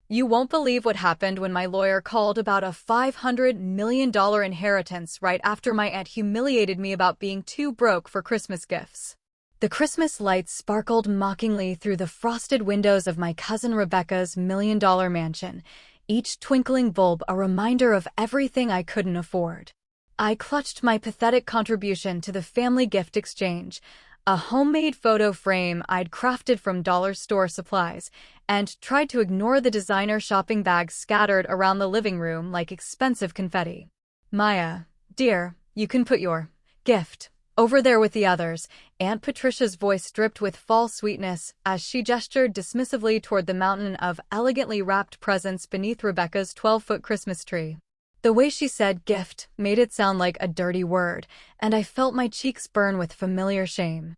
You won't believe what happened when my lawyer called about a $500 million inheritance right after my aunt humiliated me about being too broke for Christmas gifts. The Christmas lights sparkled mockingly through the frosted windows of my cousin Rebecca's $1 million mansion, each twinkling bulb a reminder of everything I couldn't afford. I clutched my pathetic contribution to the family gift exchange, a homemade photo frame I'd crafted from dollar store supplies, and tried to ignore the designer shopping bags scattered around the living room like expensive confetti. Maya, dear, you can put your gift over there with the others, Aunt Patricia's voice dripped with false sweetness as she gestured dismissively toward the mountain of elegantly wrapped presents beneath Rebecca's 12-foot Christmas tree. The way she said gift made it sound like a dirty word, and I felt my cheeks burn with familiar shame.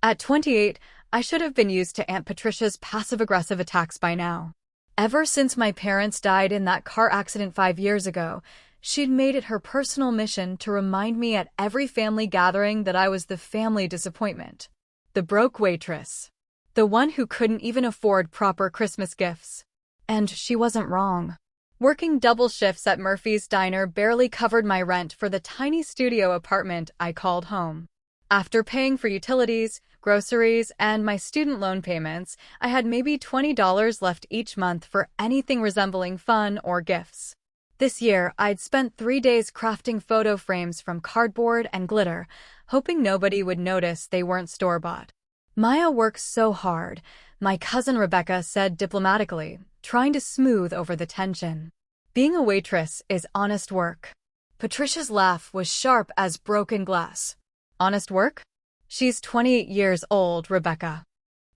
At 28, I should have been used to Aunt Patricia's passive-aggressive attacks by now. Ever since my parents died in that car accident 5 years ago, she'd made it her personal mission to remind me at every family gathering that I was the family disappointment. The broke waitress. The one who couldn't even afford proper Christmas gifts. And she wasn't wrong. Working double shifts at Murphy's Diner barely covered my rent for the tiny studio apartment I called home. After paying for utilities, groceries, and my student loan payments, I had maybe $20 left each month for anything resembling fun or gifts. This year, I'd spent 3 days crafting photo frames from cardboard and glitter, hoping nobody would notice they weren't store-bought. Maya works so hard, my cousin Rebecca said diplomatically, trying to smooth over the tension. Being a waitress is honest work. Patricia's laugh was sharp as broken glass. Honest work? She's 28 years old, Rebecca.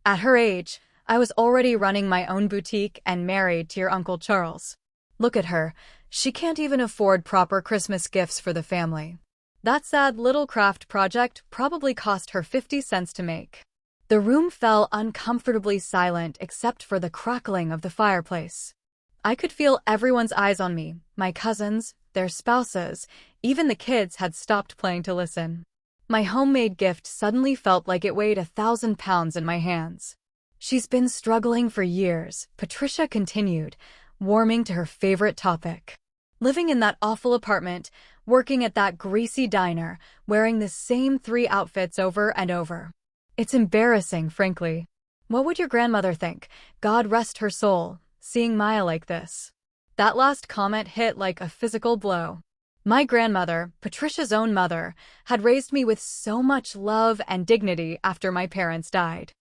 At her age, I was already running my own boutique and married to your Uncle Charles. Look at her. She can't even afford proper Christmas gifts for the family. That sad little craft project probably cost her 50 cents to make. The room fell uncomfortably silent except for the crackling of the fireplace. I could feel everyone's eyes on me, my cousins, their spouses, even the kids had stopped playing to listen. My homemade gift suddenly felt like it weighed 1,000 pounds in my hands. She's been struggling for years, Patricia continued, warming to her favorite topic. Living in that awful apartment, working at that greasy diner, wearing the same 3 outfits over and over. It's embarrassing, frankly. What would your grandmother think, God rest her soul, seeing Maya like this? That last comment hit like a physical blow. My grandmother, Patricia's own mother, had raised me with so much love and dignity after my parents died.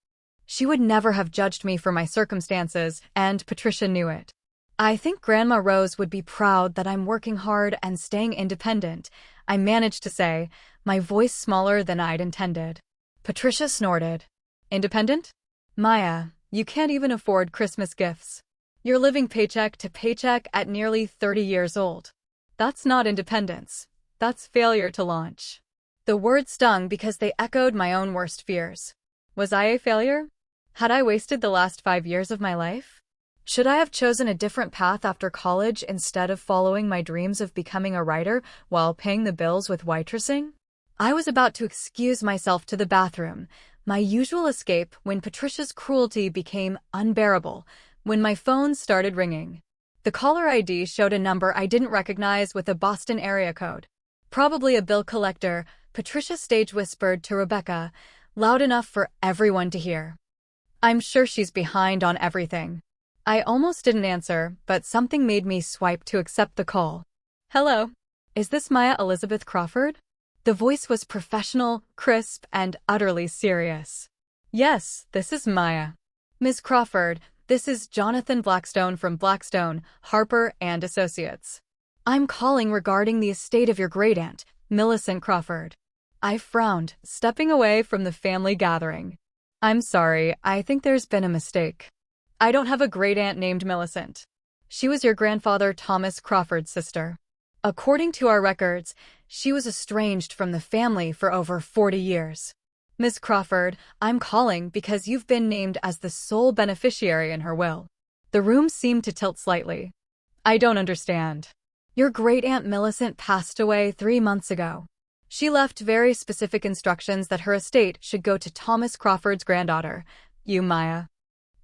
She would never have judged me for my circumstances, and Patricia knew it. I think Grandma Rose would be proud that I'm working hard and staying independent, I managed to say, my voice smaller than I'd intended. Patricia snorted. Independent? Maya, you can't even afford Christmas gifts. You're living paycheck to paycheck at nearly 30 years old. That's not independence. That's failure to launch. The words stung because they echoed my own worst fears. Was I a failure? Had I wasted the last 5 years of my life? Should I have chosen a different path after college instead of following my dreams of becoming a writer while paying the bills with waitressing? I was about to excuse myself to the bathroom, my usual escape, when Patricia's cruelty became unbearable, when my phone started ringing. The caller ID showed a number I didn't recognize with a Boston area code. Probably a bill collector, Patricia stage whispered to Rebecca, loud enough for everyone to hear. I'm sure she's behind on everything. I almost didn't answer, but something made me swipe to accept the call. Hello. Is this Maya Elizabeth Crawford? The voice was professional, crisp, and utterly serious. Yes, this is Maya. Ms. Crawford, this is Jonathan Blackstone from Blackstone, Harper and Associates. I'm calling regarding the estate of your great-aunt, Millicent Crawford. I frowned, stepping away from the family gathering. I'm sorry, I think there's been a mistake. I don't have a great-aunt named Millicent. She was your grandfather Thomas Crawford's sister. According to our records, she was estranged from the family for over 40 years. Miss Crawford, I'm calling because you've been named as the sole beneficiary in her will. The room seemed to tilt slightly. I don't understand. Your great-aunt Millicent passed away 3 months ago. She left very specific instructions that her estate should go to Thomas Crawford's granddaughter, you, Maya.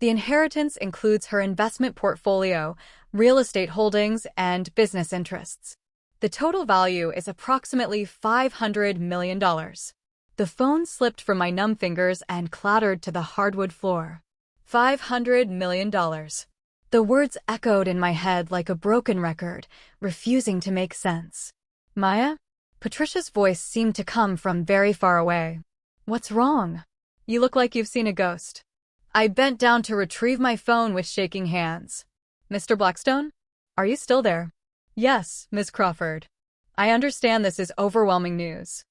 The inheritance includes her investment portfolio, real estate holdings, and business interests. The total value is approximately $500 million. The phone slipped from my numb fingers and clattered to the hardwood floor. $500 million. The words echoed in my head like a broken record, refusing to make sense. Maya? Patricia's voice seemed to come from very far away. What's wrong? You look like you've seen a ghost. I bent down to retrieve my phone with shaking hands. Mr. Blackstone? Are you still there? Yes, Ms. Crawford. I understand this is overwhelming news.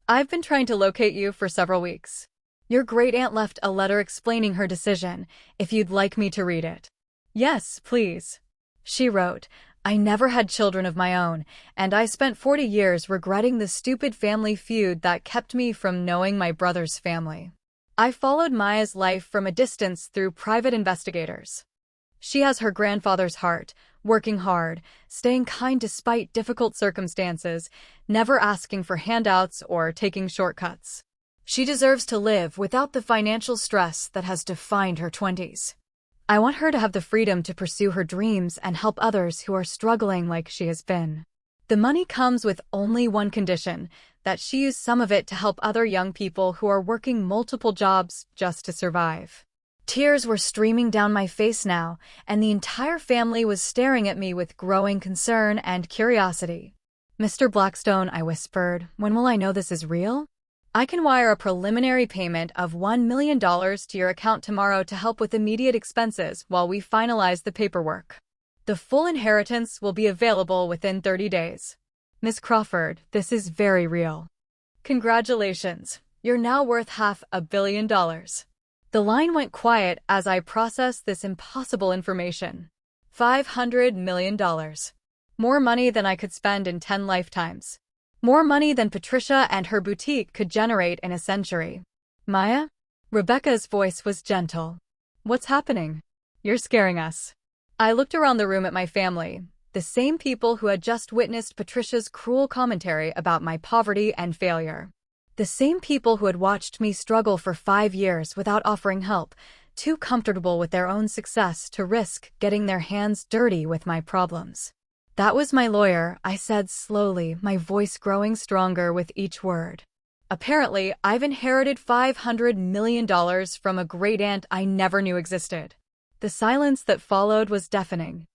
I've been trying to locate you for several weeks. Your great-aunt left a letter explaining her decision, if you'd like me to read it. Yes, please. She wrote, I never had children of my own, and I spent 40 years regretting the stupid family feud that kept me from knowing my brother's family. I followed Maya's life from a distance through private investigators. She has her grandfather's heart, working hard, staying kind despite difficult circumstances, never asking for handouts or taking shortcuts. She deserves to live without the financial stress that has defined her 20s. I want her to have the freedom to pursue her dreams and help others who are struggling like she has been. The money comes with only one condition, that she use some of it to help other young people who are working multiple jobs just to survive. Tears were streaming down my face now, and the entire family was staring at me with growing concern and curiosity. Mr. Blackstone, I whispered, when will I know this is real? I can wire a preliminary payment of $1 million to your account tomorrow to help with immediate expenses while we finalize the paperwork. The full inheritance will be available within 30 days. Miss Crawford, this is very real. Congratulations, you're now worth $500 million. The line went quiet as I processed this impossible information. $500 million. More money than I could spend in 10 lifetimes. More money than Patricia and her boutique could generate in a century. Maya? Rebecca's voice was gentle. What's happening? You're scaring us. I looked around the room at my family, the same people who had just witnessed Patricia's cruel commentary about my poverty and failure. The same people who had watched me struggle for 5 years without offering help, too comfortable with their own success to risk getting their hands dirty with my problems. That was my lawyer, I said slowly, my voice growing stronger with each word. Apparently, I've inherited $500 million from a great-aunt I never knew existed. The silence that followed was deafening.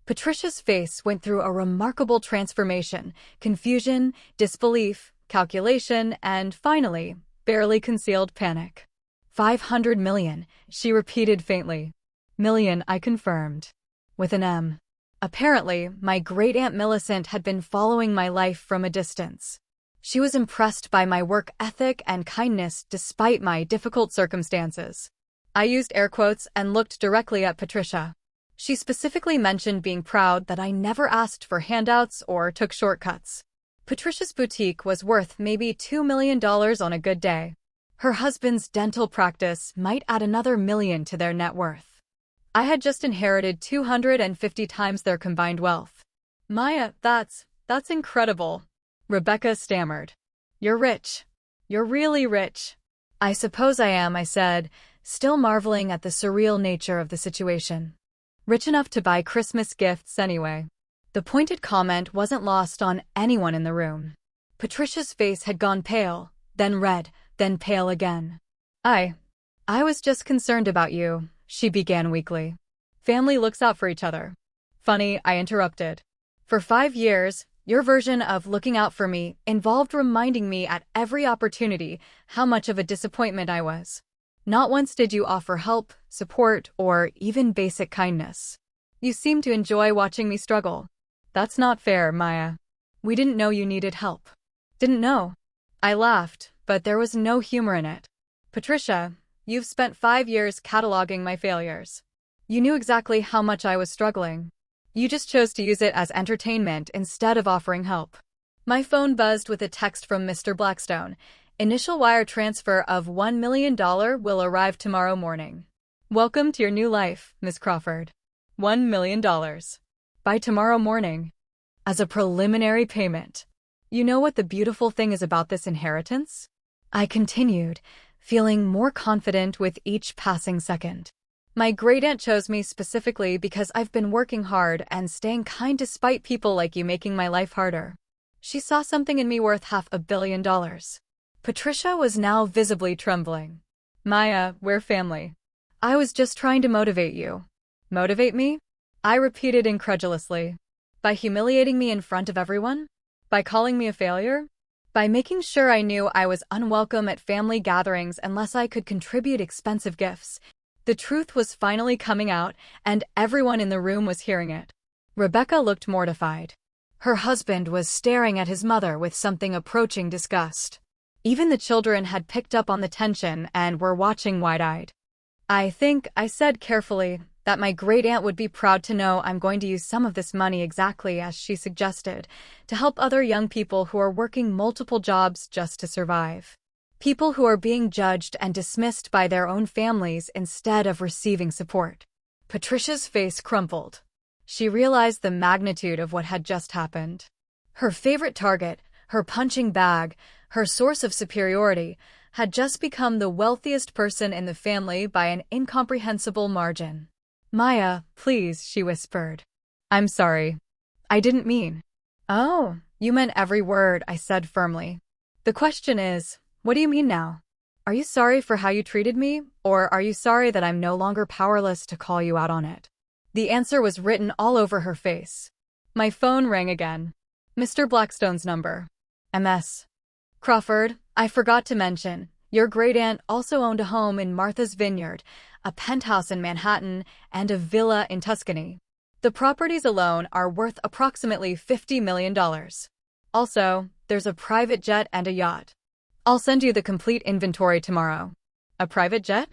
Patricia's face went through a remarkable transformation, confusion, disbelief, calculation, and finally, barely concealed panic. 500 million, she repeated faintly. Million, I confirmed. With an M. Apparently, my great-aunt Millicent had been following my life from a distance. She was impressed by my work ethic and kindness despite my difficult circumstances. I used air quotes and looked directly at Patricia. She specifically mentioned being proud that I never asked for handouts or took shortcuts. Patricia's boutique was worth maybe $2 million on a good day. Her husband's dental practice might add another million to their net worth. I had just inherited 250 times their combined wealth. Maya, that's incredible. Rebecca stammered. You're rich. You're really rich. I suppose I am, I said, still marveling at the surreal nature of the situation. Rich enough to buy Christmas gifts anyway. The pointed comment wasn't lost on anyone in the room. Patricia's face had gone pale, then red, then pale again. I was just concerned about you, she began weakly. Family looks out for each other. Funny, I interrupted. For 5 years, your version of looking out for me involved reminding me at every opportunity how much of a disappointment I was. Not once did you offer help, support, or even basic kindness. You seemed to enjoy watching me struggle. That's not fair, Maya. We didn't know you needed help. Didn't know. I laughed, but there was no humor in it. Patricia, you've spent 5 years cataloging my failures. You knew exactly how much I was struggling. You just chose to use it as entertainment instead of offering help. My phone buzzed with a text from Mr. Blackstone. Initial wire transfer of $1 million will arrive tomorrow morning. Welcome to your new life, Miss Crawford. $1 million. By tomorrow morning. As a preliminary payment. You know what the beautiful thing is about this inheritance? I continued, feeling more confident with each passing second. My great-aunt chose me specifically because I've been working hard and staying kind despite people like you making my life harder. She saw something in me worth $500 million. Patricia was now visibly trembling. Maya, we're family. I was just trying to motivate you. Motivate me? I repeated incredulously. By humiliating me in front of everyone? By calling me a failure? By making sure I knew I was unwelcome at family gatherings unless I could contribute expensive gifts. The truth was finally coming out, and everyone in the room was hearing it. Rebecca looked mortified. Her husband was staring at his mother with something approaching disgust. Even the children had picked up on the tension and were watching wide-eyed. I think, I said carefully, that my great-aunt would be proud to know I'm going to use some of this money exactly as she suggested, to help other young people who are working multiple jobs just to survive. People who are being judged and dismissed by their own families instead of receiving support. Patricia's face crumpled. She realized the magnitude of what had just happened. Her favorite target, her punching bag, her source of superiority, had just become the wealthiest person in the family by an incomprehensible margin. Maya, please, she whispered. I'm sorry. I didn't mean. Oh, you meant every word, I said firmly. The question is, what do you mean now? Are you sorry for how you treated me, or are you sorry that I'm no longer powerless to call you out on it? The answer was written all over her face. My phone rang again. Mr. Blackstone's number. MS. Crawford, I forgot to mention, your great-aunt also owned a home in Martha's Vineyard, a penthouse in Manhattan, and a villa in Tuscany. The properties alone are worth approximately $50 million. Also, there's a private jet and a yacht. I'll send you the complete inventory tomorrow. A private jet?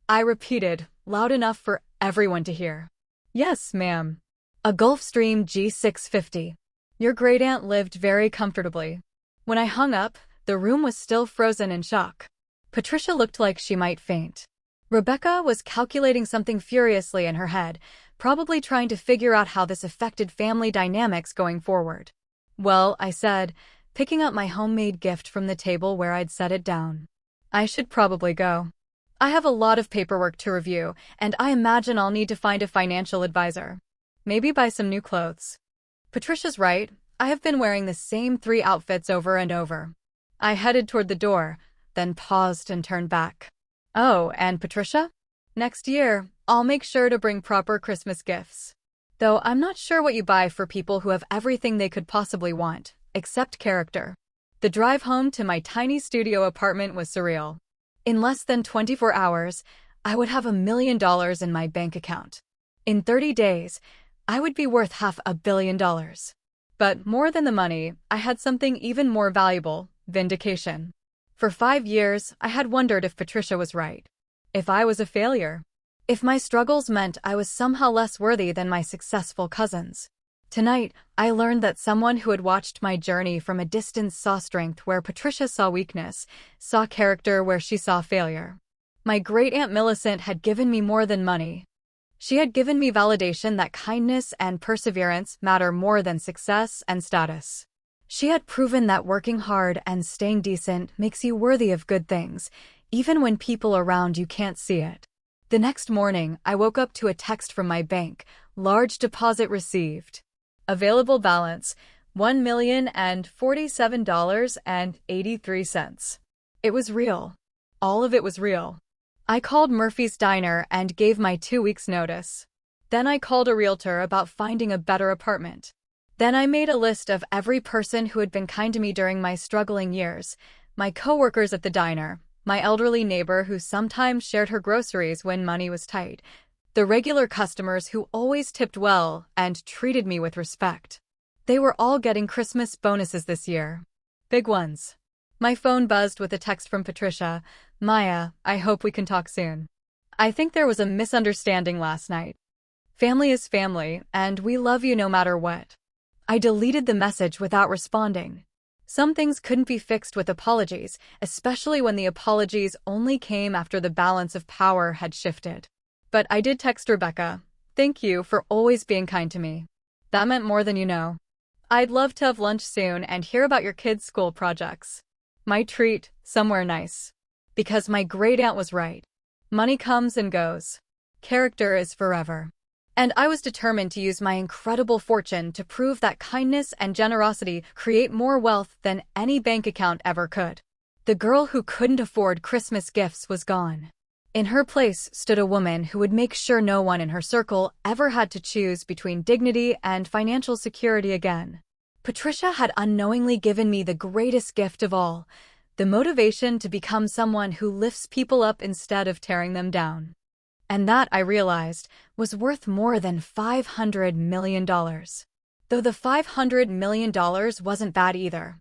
I repeated, loud enough for everyone to hear. Yes, ma'am. A Gulfstream G650. Your great-aunt lived very comfortably. When I hung up, the room was still frozen in shock. Patricia looked like she might faint. Rebecca was calculating something furiously in her head, probably trying to figure out how this affected family dynamics going forward. Well, I said, picking up my homemade gift from the table where I'd set it down. I should probably go. I have a lot of paperwork to review, and I imagine I'll need to find a financial advisor. Maybe buy some new clothes. Patricia's right. I have been wearing the same 3 outfits over and over. I headed toward the door, then paused and turned back. Oh, and Patricia? Next year, I'll make sure to bring proper Christmas gifts. Though I'm not sure what you buy for people who have everything they could possibly want, except character. The drive home to my tiny studio apartment was surreal. In less than 24 hours, I would have $1 million in my bank account. In 30 days, I would be worth $500 million. But more than the money, I had something even more valuable, vindication. For 5 years, I had wondered if Patricia was right. If I was a failure. If my struggles meant I was somehow less worthy than my successful cousins. Tonight, I learned that someone who had watched my journey from a distance saw strength where Patricia saw weakness, saw character where she saw failure. My great-aunt Millicent had given me more than money. She had given me validation that kindness and perseverance matter more than success and status. She had proven that working hard and staying decent makes you worthy of good things, even when people around you can't see it. The next morning, I woke up to a text from my bank, large deposit received. Available balance, $1,047.83. It was real. All of it was real. I called Murphy's Diner and gave my 2 weeks' notice. Then I called a realtor about finding a better apartment. Then I made a list of every person who had been kind to me during my struggling years, my coworkers at the diner, my elderly neighbor who sometimes shared her groceries when money was tight, the regular customers who always tipped well and treated me with respect. They were all getting Christmas bonuses this year. Big ones. My phone buzzed with a text from Patricia. Maya, I hope we can talk soon. I think there was a misunderstanding last night. Family is family, and we love you no matter what. I deleted the message without responding. Some things couldn't be fixed with apologies, especially when the apologies only came after the balance of power had shifted. But I did text Rebecca. Thank you for always being kind to me. That meant more than you know. I'd love to have lunch soon and hear about your kids' school projects. My treat, somewhere nice. Because my great-aunt was right. Money comes and goes. Character is forever. And I was determined to use my incredible fortune to prove that kindness and generosity create more wealth than any bank account ever could. The girl who couldn't afford Christmas gifts was gone. In her place stood a woman who would make sure no one in her circle ever had to choose between dignity and financial security again. Patricia had unknowingly given me the greatest gift of all, the motivation to become someone who lifts people up instead of tearing them down. And that, I realized, was worth more than $500 million. Though the $500 million wasn't bad either.